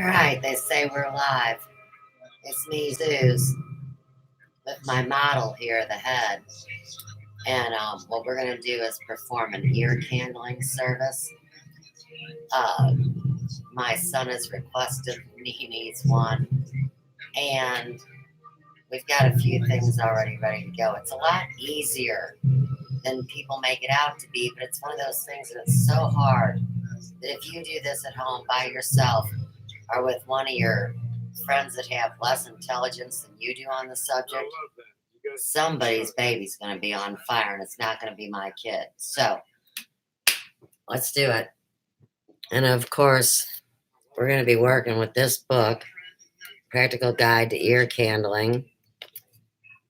right, they say we're live. It's me, Zeus, with my model here, the head. And what we're going to do is perform an ear candling service. Uh, my son has requested he needs one. And we've got a few things already ready to go. It's a lot easier than people make it out to be, but it's one of those things that it's so hard that if you do this at home by yourself or with one of your friends that have less intelligence than you do on the subject, somebody's baby's going to be on fire, and it's not going to be my kid. So let's do it. And of course, we're going to be working with this book, Practical Guide to Ear Candling,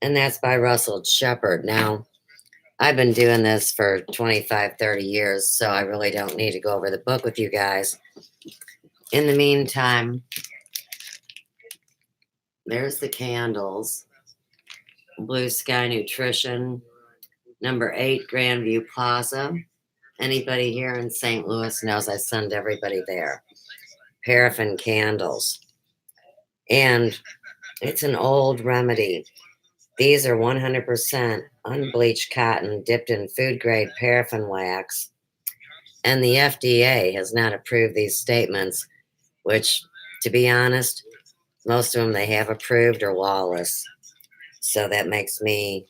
and that's by Russell Shepard. Now, I've been doing this for 25, 30 years, so I really don't need to go over the book with you guys. In the meantime, there's the candles. Blue Sky Nutrition, number 8, Grandview Plaza. Anybody here in St. Louis knows I send everybody there. Paraffin candles. And it's an old remedy. These are 100% unbleached cotton dipped in food-grade paraffin wax. And the FDA has not approved these statements, which, to be honest, most of them they have approved are lawless. So that makes me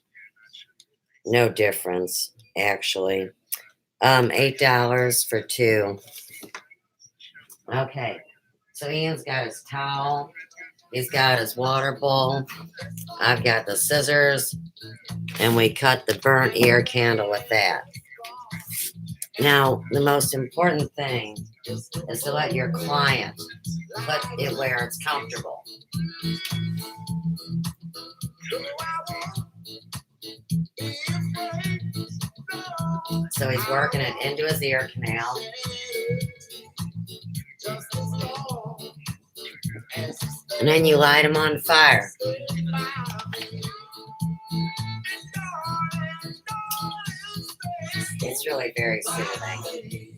no difference, actually. $8 for 2. Okay, so Ian's got his towel. He's got his water bowl. I've got the scissors. And we cut the burnt ear candle with that. Now, the most important thing is to let your client put it where it's comfortable. So he's working it into his ear canal. And then you light him on fire. It's really very soothing.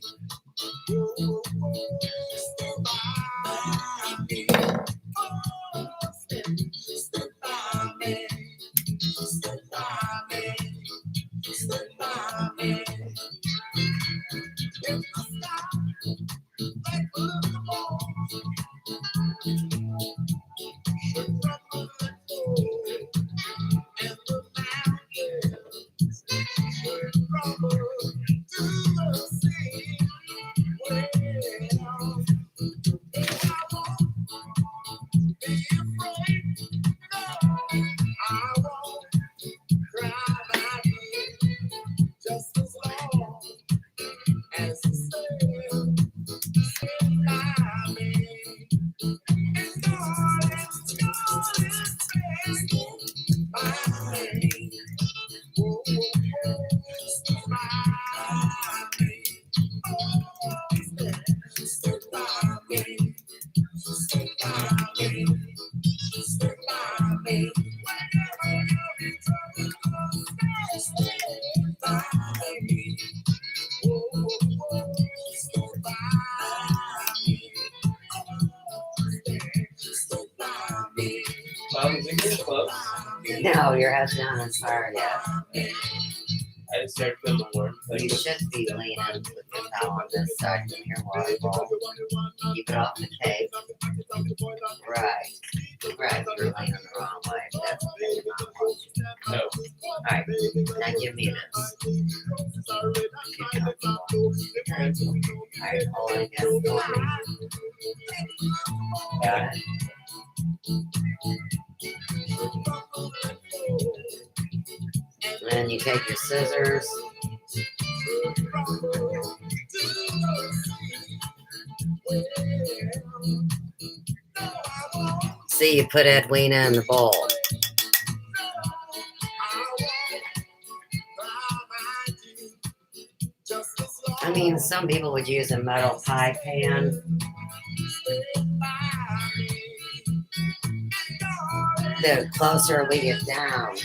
No, your head's not on fire yet. I just started feeling warm. You should be leaning with your towel on this side from your water bowl. Keep it off the cake. Right. Right, you're leaning the wrong way. That's okay. No. Alright, now give me this. Alright, hold it against the wall. Got it? And then you take your scissors. See, you put Edwina in the bowl. I mean, some people would use a metal pie pan. The closer we get down,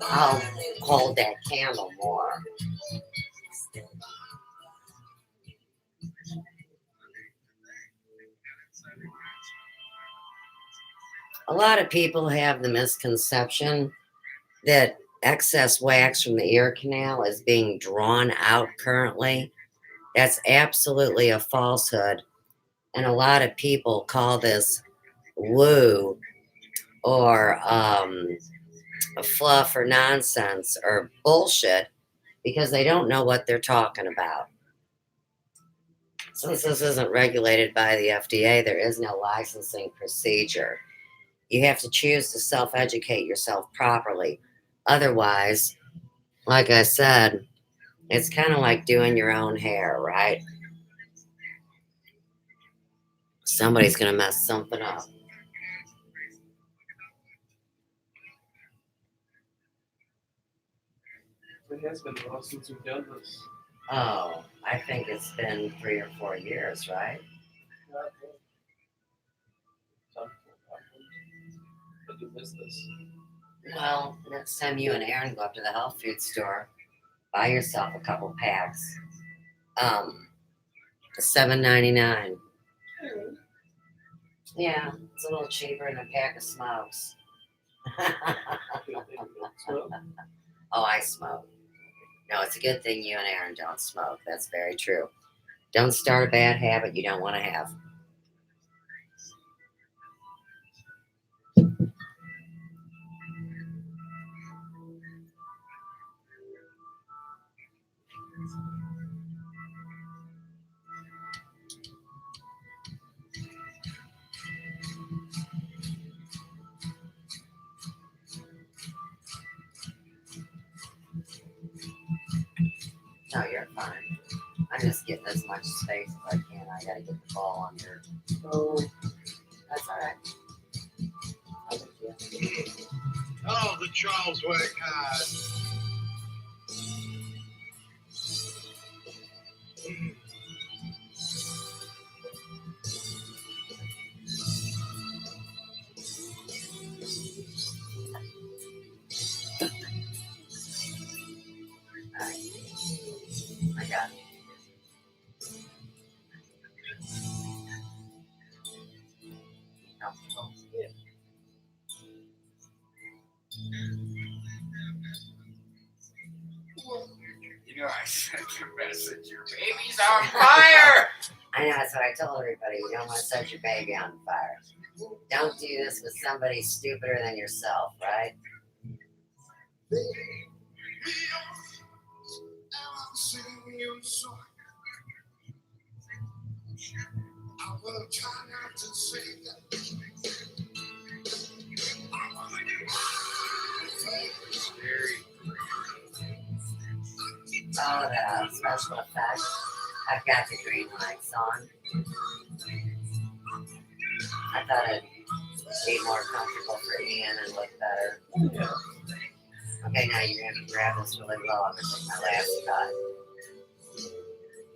I'll hold that candle more. A lot of people have the misconception that excess wax from the ear canal is being drawn out currently. That's absolutely a falsehood. And a lot of people call this woo or fluff or nonsense or bullshit because they don't know what they're talking about. Since this isn't regulated by the FDA, there is no licensing procedure. You have to choose to self educate yourself properly. Otherwise, like I said, it's kind of like doing your own hair, right? Somebody's going to mess something up. It has been a while since we've done this. Oh, I think it's been 3 or 4 years, right? But you missed this. Well, next time you and Aaron go up to the health food store, buy yourself a couple packs. $7.99. Yeah, it's a little cheaper than a pack of smokes. Oh, I smoke. No, it's a good thing you and Aaron don't smoke. That's very true. Don't start a bad habit you don't want to have. No, you're fine. I'm just getting as much space as I can. I gotta get the ball under. Oh, That's all right. Oh, the Charles work hard. All right. I got it. Comfortable? You know, I sent a message. Your baby's on fire. I know, that's what I told everybody. You don't want to set your baby on fire. Don't do this with somebody stupider than yourself, right? I will try not to say that. Oh, the special effect. I've got the green lights on. I thought it'd be more comfortable for Ian and look better. yeah. Okay, now you're gonna grab this really low. I'm gonna take my last cut.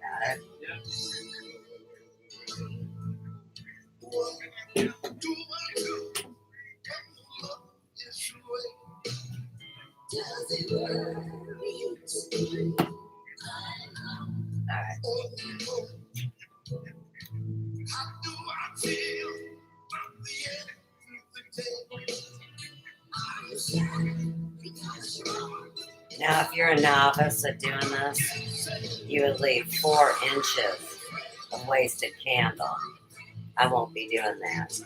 Got it? Alright. Now, if you're a novice at doing this, you would leave 4 inches of wasted candle. I won't be doing that.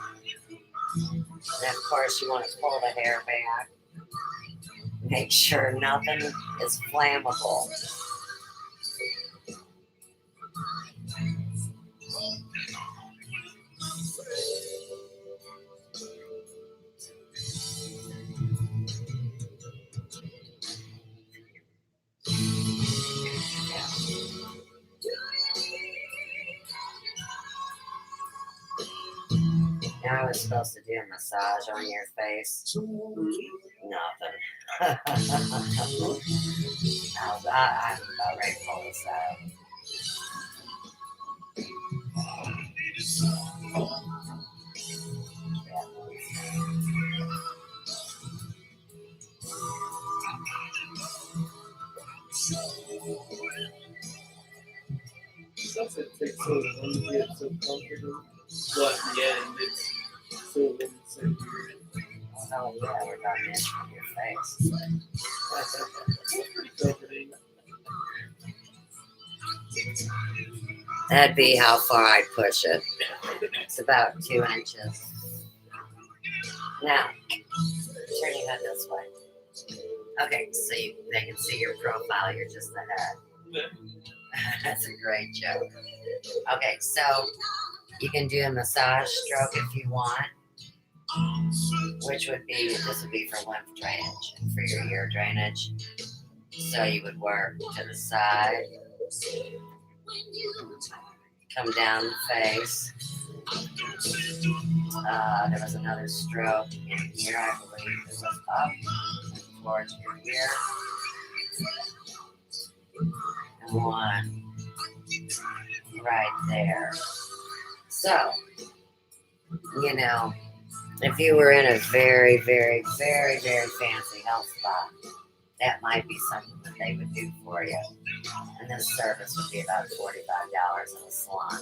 And of course, you want to pull the hair back. Make sure nothing is flammable. Now I was supposed to do a massage on your face. Nothing. I'm about ready to pull this out. Stuff that takes so long to get so comfortable. But yeah, and it's so when Oh, yeah, we're about an inch from your face. That'd be how far I'd push it. It's about 2 inches. Now, turn your head this way. Okay, so they can see your profile. You're just the head. That's a great joke. Okay, so you can do a massage stroke if you want, which would be, this would be for lymph drainage and for your ear drainage. So you would work to the side, come down the face. There was another stroke in here, I believe. It was up towards your ear. And one right there. So, you know, if you were in a very, very, very, very fancy health spa, that might be something that they would do for you. And this service would be about $45 in a salon.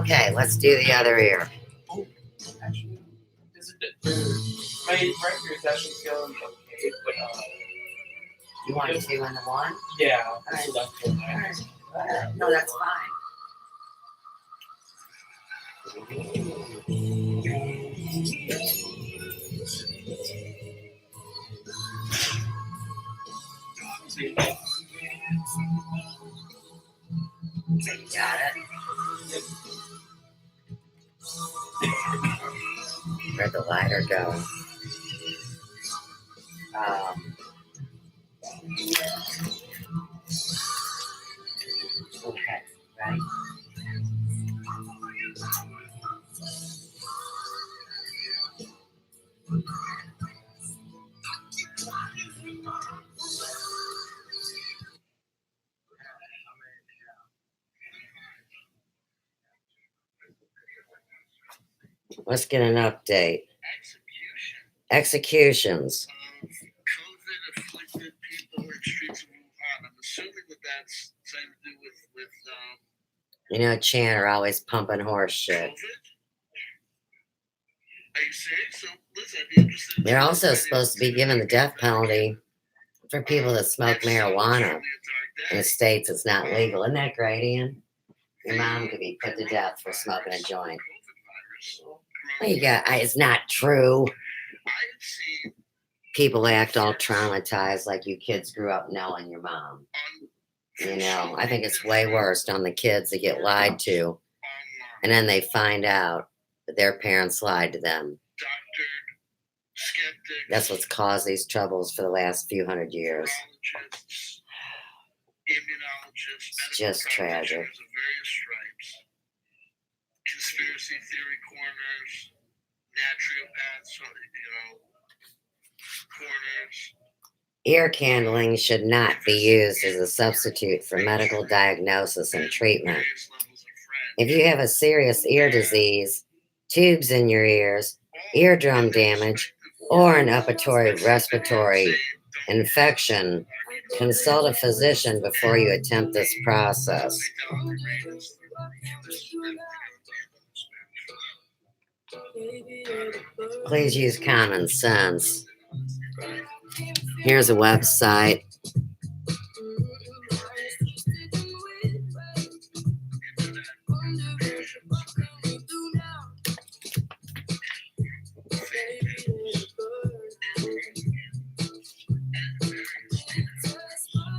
Okay, let's do the other ear. Actually, my right ear is actually feeling okay, but You want 2 and the 1? yeah, Alright. so that's what I No, that's fine. Got it. Where'd the lighter go? Okay, right. Let's get an update. Executions. COVID-afflicted people in streets of Wuhan. I'm assuming that that's something to do with You know, Channer always pumping horse shit. COVID. Are you serious? So, listen, I'd be interested in They're seeing also if supposed to be anything given the death penalty for people that smoke That's marijuana certainly a dark in the day. states. It's not legal. Isn't that great, Ian? Your mom could be put to death for smoking a joint. COVID virus. Well, you got, it's not true. I have seen People act all traumatized like you kids grew up knowing your mom. on You know, I think it's way worse on the kids that get lied to online and then they find out that their parents lied to them. doctored skeptics. That's what's caused these troubles for the last few hundred years. Virologists, immunologists, It's medical just tragic. practitioners of various stripes, conspiracy theory corners, naturopaths, corners. Ear candling should not be used as a substitute for medical diagnosis and treatment. Various levels of friends. If you have a serious ear disease, tubes in your ears, eardrum damage, or an upper respiratory infection, consult a physician before you attempt this process. Please use common sense. Here's a website.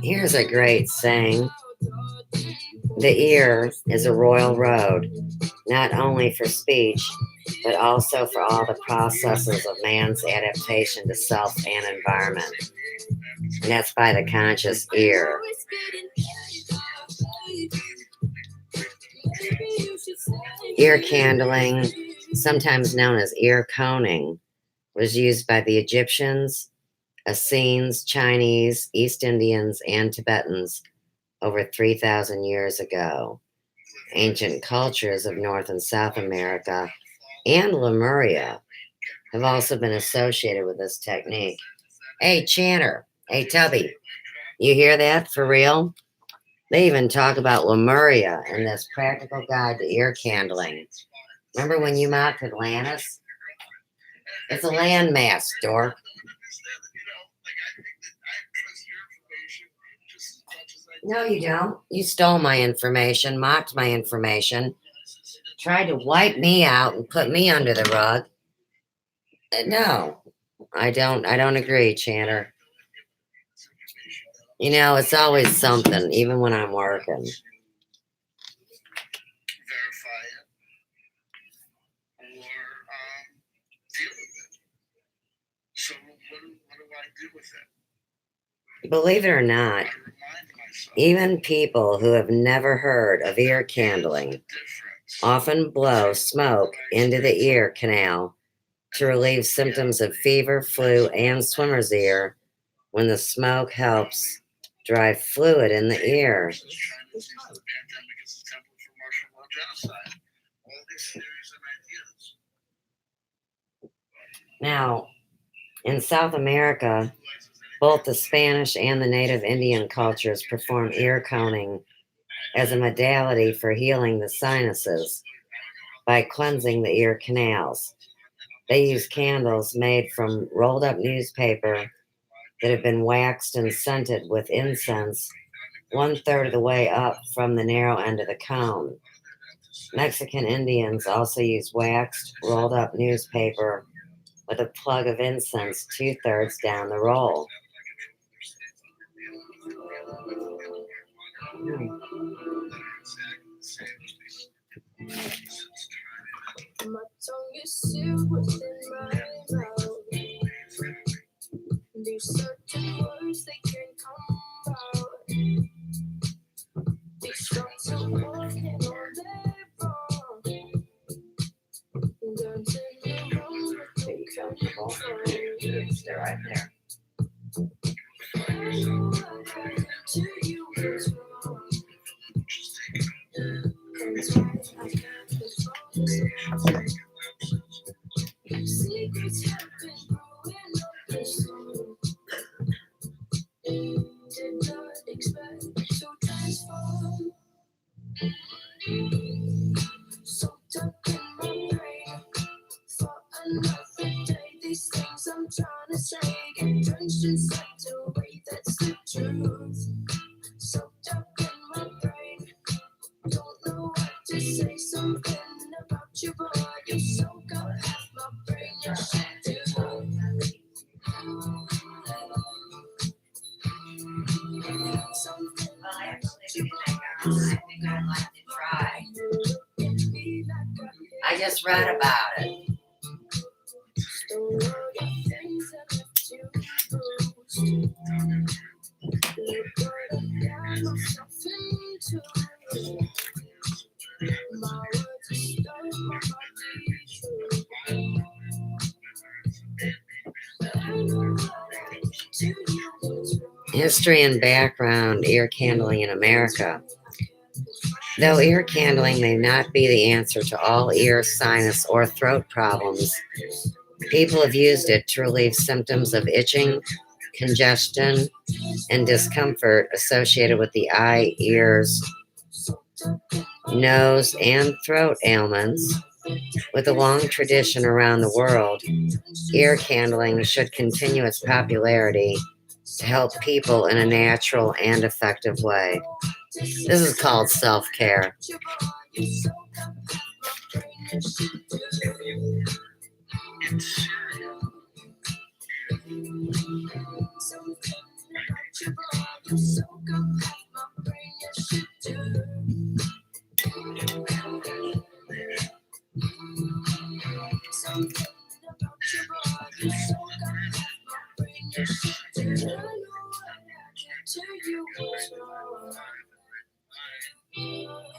Here's a great saying. The ear is a royal road, not only for speech, but also for all the processes of man's adaptation to self and environment. And that's by the conscious ear. Ear candling, sometimes known as ear coning, was used by the Egyptians, Essenes, Chinese, East Indians, and Tibetans over 3,000 years ago. Ancient cultures of North and South America and Lemuria have also been associated with this technique. Hey, Channer. Hey, Tubby. You hear that for real? They even talk about Lemuria in this practical guide to ear candling. Remember when you mocked Atlantis? It's a landmass, dork. No, you don't. You stole my information, mocked my information, tried to wipe me out and put me under the rug. No, I don't agree, Chanter. You know, it's always something, even when I'm working. Verify it or deal with it. So what do I do with it? Believe it or I not, remind myself. even people who have never heard of ear candling often blow smoke into the ear canal to relieve symptoms of fever, flu, and swimmer's ear when the smoke helps drive fluid in the ear. The pandemic is a template for martial law genocide. All these theories and ideas. Now, in South America, both the Spanish and the native Indian cultures perform ear coning as a modality for healing the sinuses by cleansing the ear canals. They use candles made from rolled up newspaper that have been waxed and scented with incense 1/3 of the way up from the narrow end of the cone. Mexican Indians also use waxed, rolled up newspaper with a plug of incense 2/3 down the roll. My tongue is sealed within my mouth. There's certain words they can't come out. These thoughts are walking all day wrong. Guns in the room with no control. They're right there. I know what happened to you was wrong. That's why I can't be focused. Secrets have been growing up this long. Did not expect to transform. Soaked up in my brain for another day. These things I'm trying to say get drenched in such a way that's the truth. Soaked up in my brain, don't know what to say. Something about you, boy. You soak up half my brain. You should do. Something about you, boy. I think I'd like to try. I just read about it. History and background ear candling in America. Though ear candling may not be the answer to all ear, sinus, or throat problems, people have used it to relieve symptoms of itching, congestion, and discomfort associated with the eye, ears, nose, and throat ailments. With a long tradition around the world, ear candling should continue its popularity to help people in a natural and effective way. This is called self-care.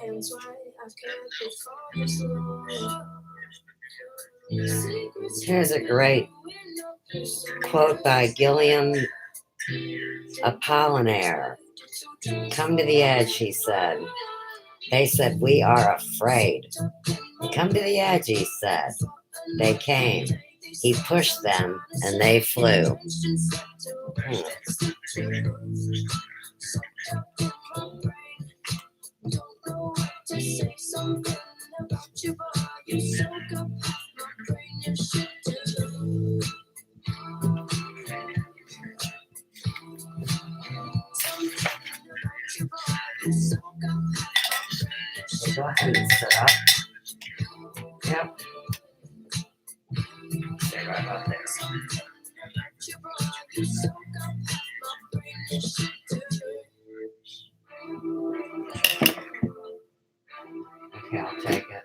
Hence why I can't be focused. Here's a great quote by Gilliam Apollinaire. Come to the edge, he said. They said, we are afraid. Come to the edge, he said. They came. He pushed them, and they flew. Don't know what to say, something about you, boy. You're so So go ahead and sit up. Yep. Stay right up there. Okay, I'll take it.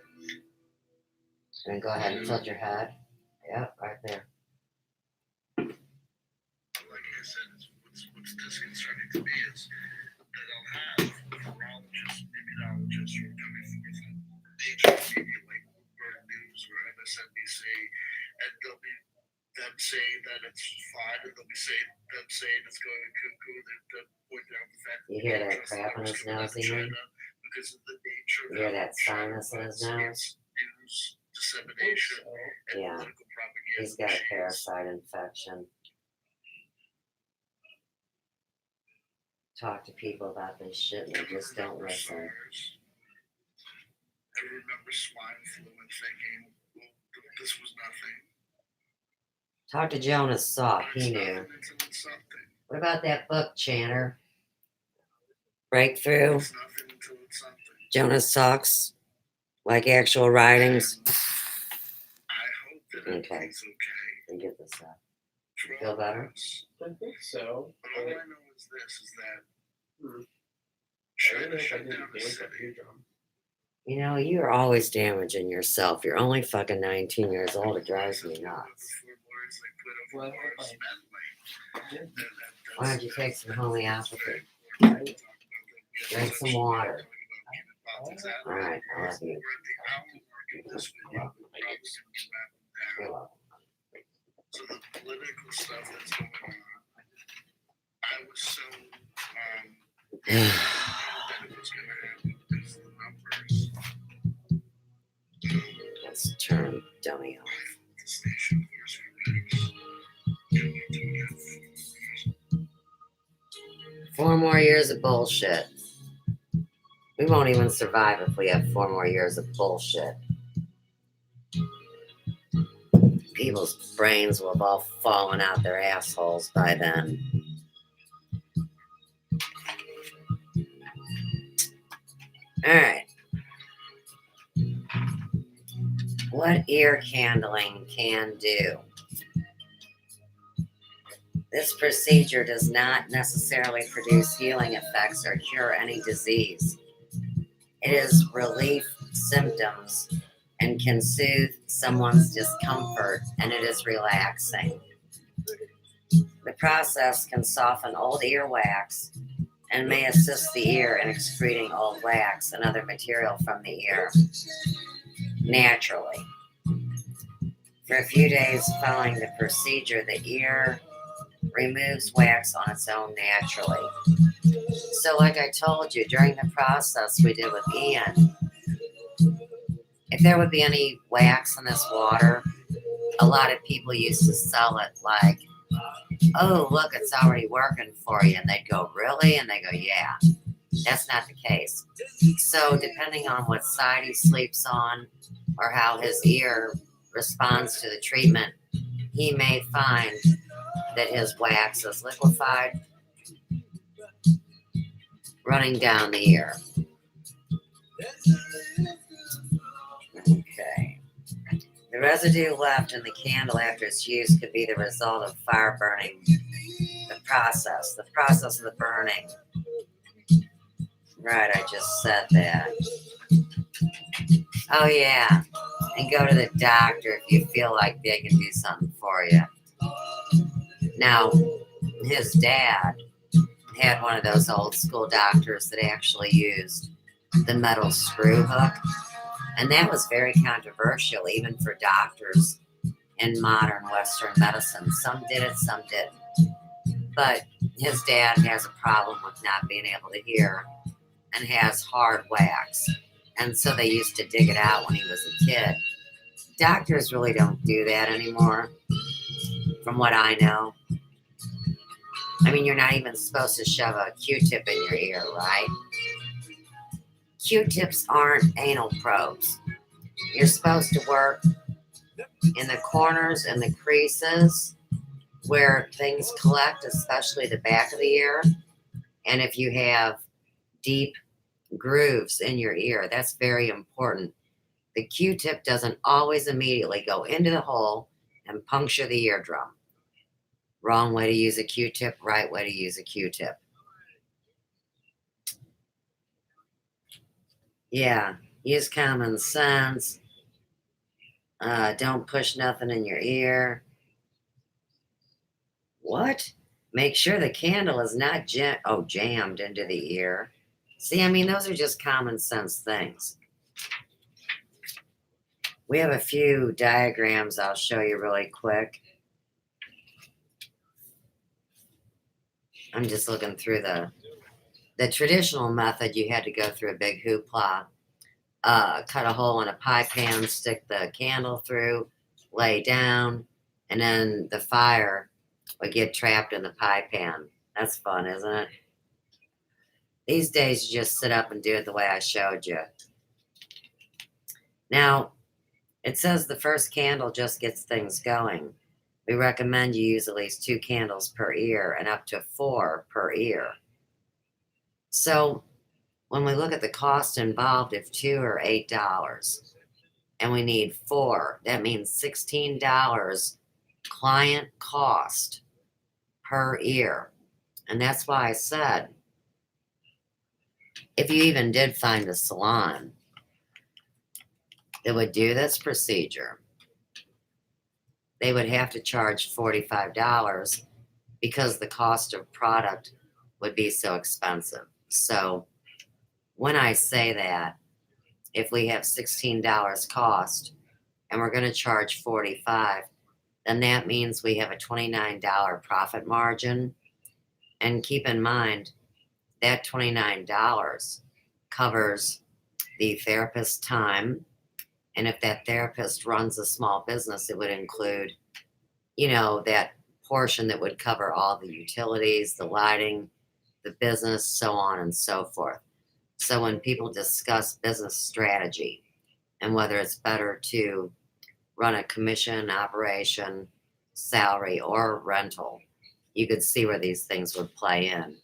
And then go ahead and tilt your head. Yep, right there. Like I said, what's disconcerting to me is that I'll have virologists, immunologists who are coming forth on major media like Bloomberg News or MSNBC, and they'll be them saying that it's fine, and they'll be them saying it's going cuckoo. They're pointing out the fact that You hear that crap in his nose, Ian? because of the nature of You hear how that sinus in his nose? news dissemination and Yeah. political propaganda. He's got a machines. parasite infection. Talk to people about this shit and they just don't listen. I remember swine flu and thinking, well, this was nothing. Talk to Jonas Salk, he knew. Nothing until it's something. What about that book, Channer? Breakthrough? It's nothing until it's something. Jonas Salk's, like actual writings? I hope that Okay. everything's okay. And get this up. For Feel all of better? us. I think so. But all I know is this, is that I China don't know if I shut did down the damage my city. eardrum. You know, you're always damaging yourself. You're only fucking 19 years old. It drives me nuts. Well, Why don't you take some homeopathy? Drink some water. All right, I love you. You're welcome. So the political stuff that's going on, I was so that it was going to happen because of the numbers. Let's turn dummy off. The station force remains. 4 more years of bullshit. We won't even survive if we have 4 more years of bullshit. People's brains will have all fallen out their assholes by then. All right. What ear candling can do. This procedure does not necessarily produce healing effects or cure any disease. It is relief symptoms and can soothe someone's discomfort, and it is relaxing. The process can soften old earwax and may assist the ear in excreting old wax and other material from the ear naturally. For a few days following the procedure, the ear removes wax on its own naturally. So like I told you, during the process we did with Ian, if there would be any wax in this water, a lot of people used to sell it like, oh, look, it's already working for you. And they'd go, really? And they go, yeah. That's not the case. So depending on what side he sleeps on or how his ear responds to the treatment, he may find that his wax is liquefied, running down the ear. Okay. The residue left in the candle after its use could be the result of fire burning. The process of the burning. Right, I just said that. Oh yeah, and go to the doctor if you feel like they can do something for you. Now, his dad had one of those old school doctors that actually used the metal screw hook. And that was very controversial, even for doctors in modern Western medicine. Some did it, some didn't. But his dad has a problem with not being able to hear and has hard wax. And so they used to dig it out when he was a kid. Doctors really don't do that anymore, from what I know. I mean, you're not even supposed to shove a Q-tip in your ear, right? Q-tips aren't anal probes. You're supposed to work in the corners and the creases where things collect, especially the back of the ear. And if you have deep grooves in your ear. That's very important. The Q-tip doesn't always immediately go into the hole and puncture the eardrum. Wrong way to use a Q-tip, right way to use a Q-tip. Yeah, use common sense. Don't push nothing in your ear. What? Make sure the candle is not jammed into the ear. See, I mean, those are just common sense things. We have a few diagrams I'll show you really quick. I'm just looking through the traditional method. You had to go through a big hoopla, cut a hole in a pie pan, stick the candle through, lay down, and then the fire would get trapped in the pie pan. That's fun, isn't it? These days, you just sit up and do it the way I showed you. Now, it says the first candle just gets things going. We recommend you use at least 2 candles per ear and up to 4 per ear. So when we look at the cost involved, if 2 are $8 and we need 4, that means $16 client cost per ear. And that's why I said, if you even did find a salon that would do this procedure, they would have to charge $45 because the cost of product would be so expensive. So when I say that, if we have $16 cost and we're going to charge $45, then that means we have a $29 profit margin. And keep in mind, that $29 covers the therapist's time. And if that therapist runs a small business, it would include, that portion that would cover all the utilities, the lighting, the business, so on and so forth. So when people discuss business strategy and whether it's better to run a commission operation, salary, or rental, you could see where these things would play in.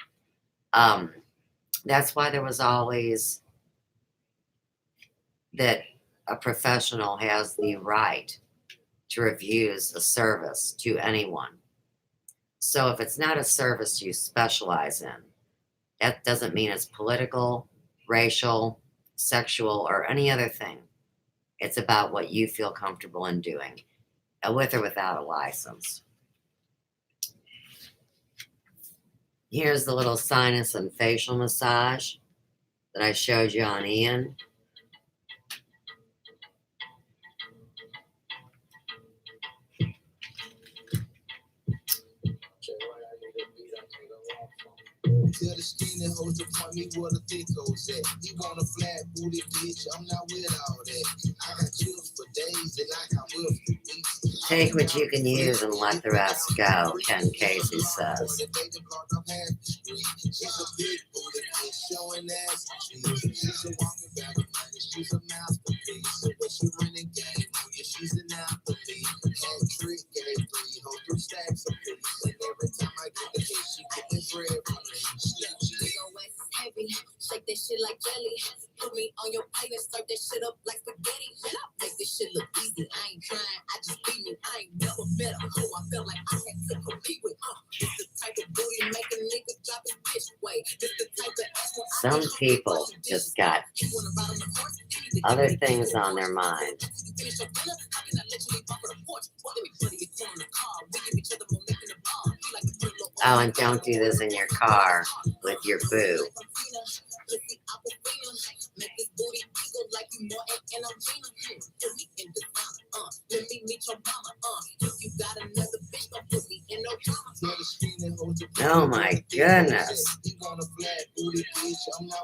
That's why there was always that a professional has the right to refuse a service to anyone. So if it's not a service you specialize in, that doesn't mean it's political, racial, sexual, or any other thing. It's about what you feel comfortable in doing, with or without a license. Here's the little sinus and facial massage that I showed you on Ian. Tell the skinny hoes to point me where the thick hoes at. You want a flat booty bitch, I'm not with all that. I got chills for days and I got wills for weeks. Take what you can use and let the rest go, Ken Casey says. She's a big booty bitch, showing ass and cheeks. She's a walking bag of money, she's a masterpiece. So when she running game on you, she's an athlete. Had trick, gave 3 hoes 3 stacks of peace. And every time I get the hit, she get the bread from me. Heavy, shake that shit like jelly. Put me on your plate and serve that shit up like spaghetti. Make this shit look easy. I ain't trying, I just be me. I ain't never met a hoe I felt like I had to compete with. This the type of booty make a nigga drop his bitch way. This the type of ass Some people just got other things on their mind. Oh, and don't do this in your car with your boo. Oh my goodness.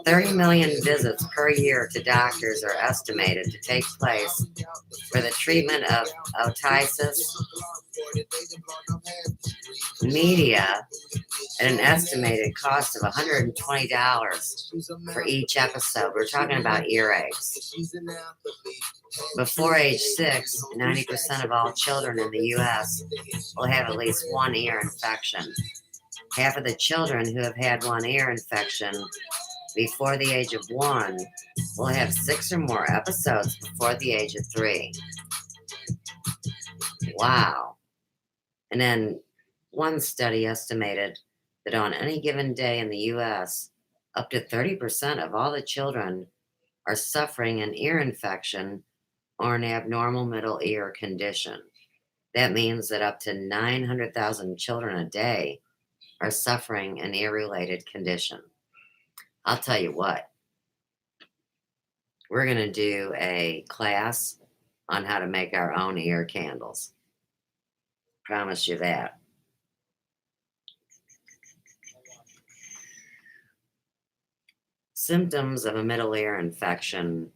30 million visits per year to doctors are estimated to take place for the treatment of otitis media at an estimated cost of $120 for each episode. We're talking about earaches. Before age 6, 90% of all children in the U.S. will have at least one ear infection. Half of the children who have had one ear infection before the age of 1 will have 6 or more episodes before the age of 3. Wow. And then one study estimated that on any given day in the US, up to 30% of all the children are suffering an ear infection or an abnormal middle ear condition. That means that up to 900,000 children a day are suffering an ear-related condition. I'll tell you what, we're going to do a class on how to make our own ear candles. Promise you that. Symptoms of a middle ear infection.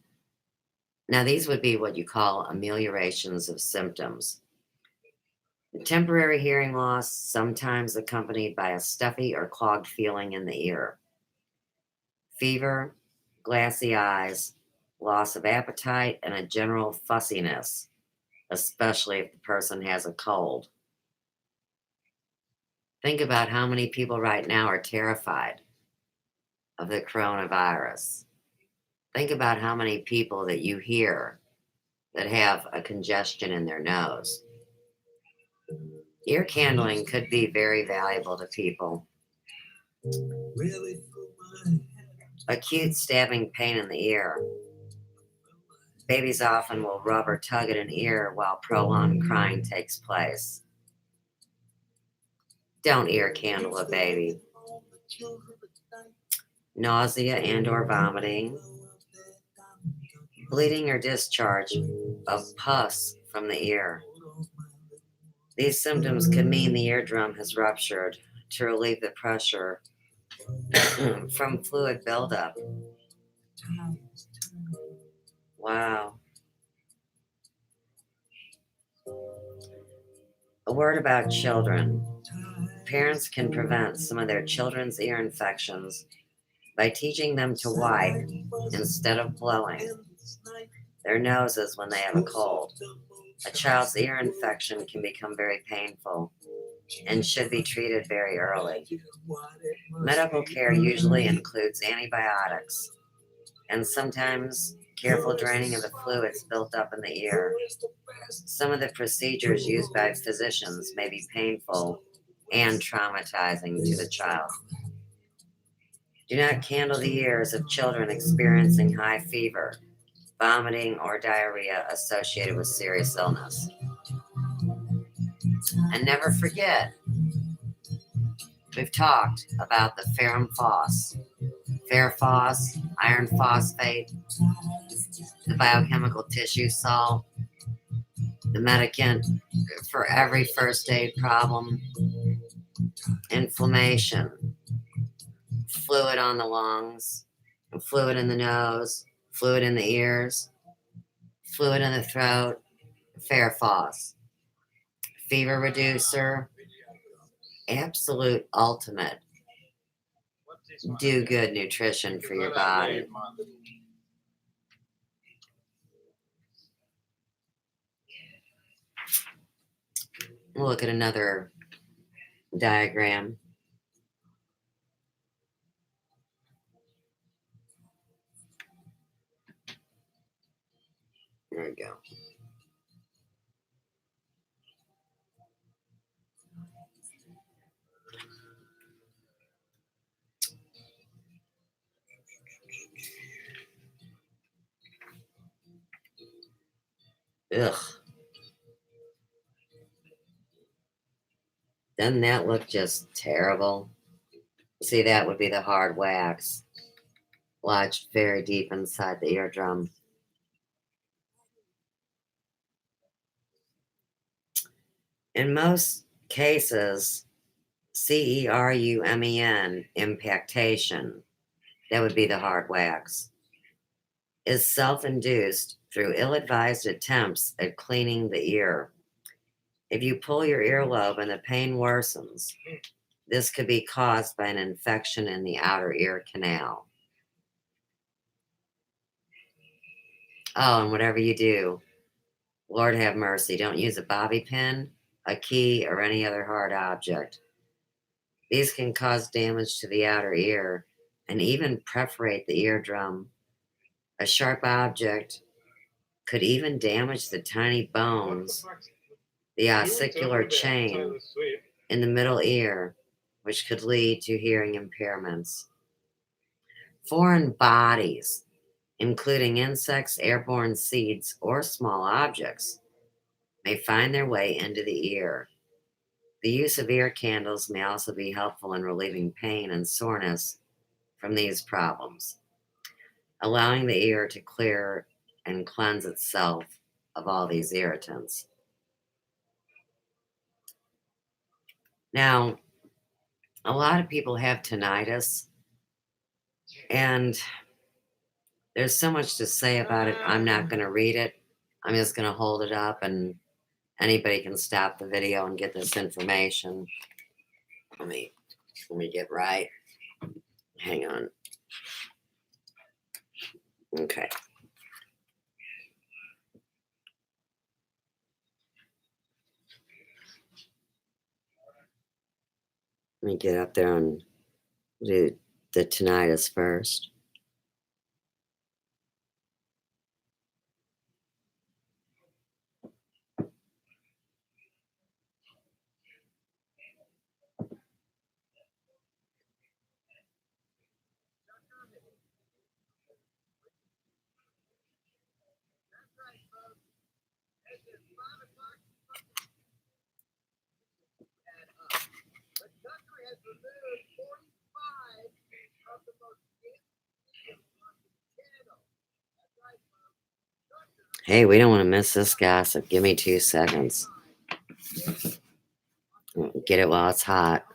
Now, these would be what you call ameliorations of symptoms. Temporary hearing loss, sometimes accompanied by a stuffy or clogged feeling in the ear. Fever, glassy eyes, loss of appetite, and a general fussiness, especially if the person has a cold. Think about how many people right now are terrified of the coronavirus. Think about how many people that you hear that have a congestion in their nose. Ear candling could be very valuable to people. Acute stabbing pain in the ear. Babies often will rub or tug at an ear while prolonged crying takes place. Don't ear candle a baby. Nausea and or vomiting. Bleeding or discharge of pus from the ear. These symptoms could mean the eardrum has ruptured to relieve the pressure from fluid buildup. Wow. A word about children. Parents can prevent some of their children's ear infections by teaching them to wipe instead of blowing their noses when they have a cold. A child's ear infection can become very painful and should be treated very early. Medical care usually includes antibiotics and sometimes careful draining of the fluids built up in the ear. Some of the procedures used by physicians may be painful and traumatizing to the child. Do not candle the ears of children experiencing high fever, vomiting, or diarrhea associated with serious illness. And never forget, we've talked about the ferrum phos, ferrphos, iron phosphate, the biochemical tissue salt, the medicament for every first aid problem, inflammation, fluid on the lungs, fluid in the nose, fluid in the ears, fluid in the throat, ferrphos, fever reducer, absolute ultimate do good nutrition for your body. We'll look at another diagram. There we go. Ugh. Doesn't that look just terrible? See, that would be the hard wax lodged very deep inside the eardrum. In most cases, CERUMEN, impactation, that would be the hard wax, is self-induced through ill-advised attempts at cleaning the ear. If you pull your earlobe and the pain worsens, this could be caused by an infection in the outer ear canal. Oh, and whatever you do, Lord have mercy, don't use a bobby pin, a key, or any other hard object. These can cause damage to the outer ear and even perforate the eardrum. A sharp object could even damage the tiny bones, the ossicular chain in the middle ear, which could lead to hearing impairments. Foreign bodies, including insects, airborne seeds, or small objects, may find their way into the ear. The use of ear candles may also be helpful in relieving pain and soreness from these problems, allowing the ear to clear and cleanse itself of all these irritants. Now, a lot of people have tinnitus, and there's so much to say about it. I'm not going to read it. I'm just going to hold it up, and anybody can stop the video and get this information. Let me get right. Hang on. Okay. Let me get up there and do the tinnitus first. Hey, we don't want to miss this gossip. Give me 2 seconds. Get it while it's hot.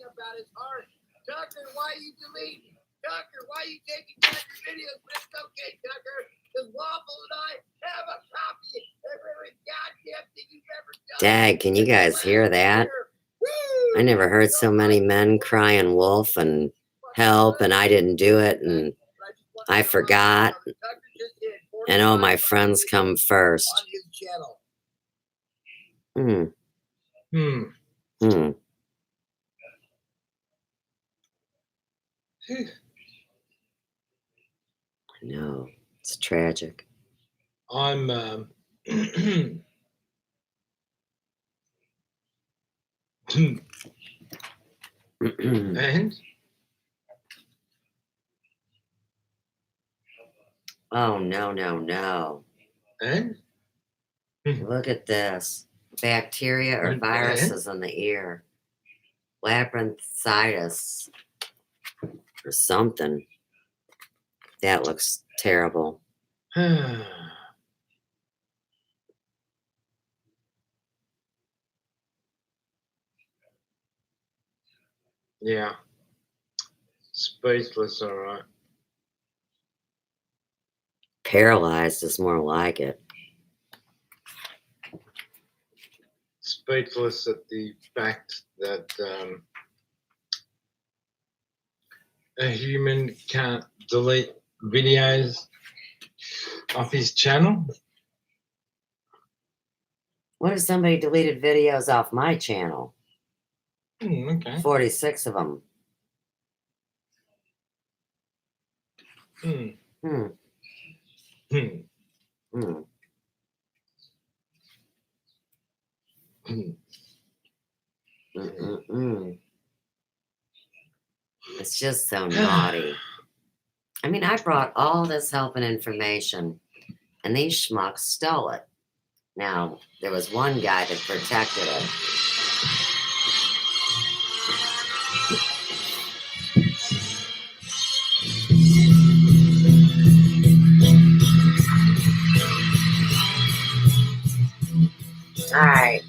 About his heart. Tucker, why you deleting? Tucker, why you taking down your videos? But it's okay, Tucker, because Waffle and I have a copy of every goddamn thing you've ever done. Dag, can you guys hear that? I never heard so many men crying wolf and help, and I didn't do it, and I forgot. And oh, my friends come first. I know, it's tragic. I'm and Oh, no. and Look at this. Bacteria or And- viruses in the ear. Labyrinthitis or something. That looks terrible. yeah, speechless. All right, Paralyzed is more like it. speechless at the fact that a human can't delete videos off his channel. What if somebody deleted videos off my channel? Okay. 46 of them. Hmm. Hmm. Hmm. Hmm. Hmm. Mm-mm-mm. It's just so naughty. I mean, I brought all this help and information, and these schmucks stole it. Now, there was one guy that protected it. All right.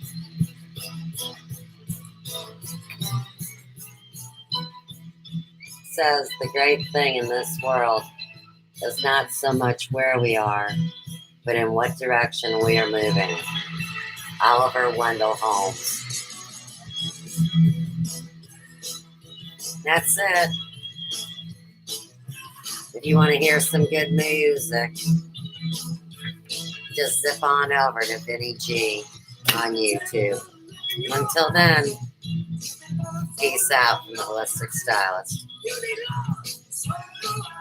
Says the great thing in this world is not so much where we are, but in what direction we are moving. Oliver Wendell Holmes. That's it. If you want to hear some good music, just zip on over to Vinny G on YouTube. Until then, peace out from the Holistic Stylist. You need love.